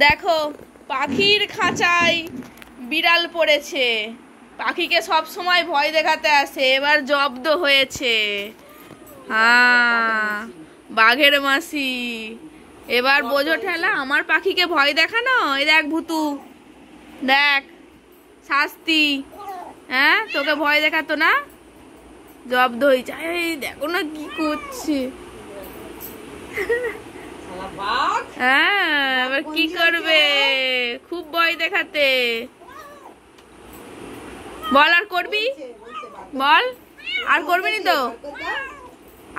দেখো পাখির খাঁচায় বিড়াল পড়েছে। পাখিকে সব সময় ভয় দেখাতে আসে, এবার জব্দ হয়েছে। হ্যাঁ, বাঘের মাসি। এবার বোঝো ঠেলা, আমার পাখিকে ভয় দেখানো। এই দেখ ভুতু, দেখ শাস্তি। হ্যাঁ, তোকে ভয় দেখাতো না, জব্দ হয়েছে। এই দেখো না কি করছে। হ্যাঁ, এবার কি করবে? খুব ভয় দেখাতে। বল, আর করবি? বল, আর করবি নি তো?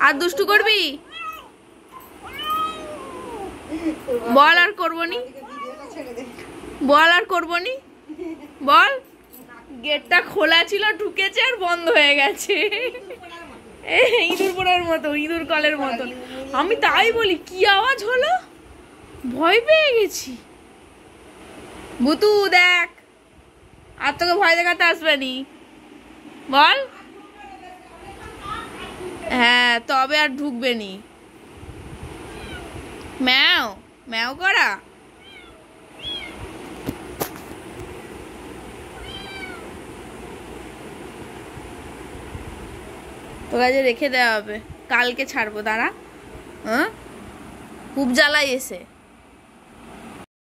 আর দুষ্টু করবি? বল, আর করবো নি? বল, আর করবো নি? বল। গেটটা খোলা ছিল, ঢুকেছে আর বন্ধ হয়ে গেছে। ইঁদুর পোড়ার মতো, ইঁদুর কলের মতো। আমি তাই বলি, কি আওয়াজ হলো, ভয় পেয়ে গেছি। ভুতু দেখ, আর তোকে ভয় দেখাতে আসবে নি। বল। হ্যাঁ, তবে আর ঢুকবে নি। ম্যাও ম্যাও করা। তোর কাছে রেখে দেওয়া হবে, কালকে ছাড়বো, দাঁড়া। হ্যাঁ, খুব জ্বালাই এসে।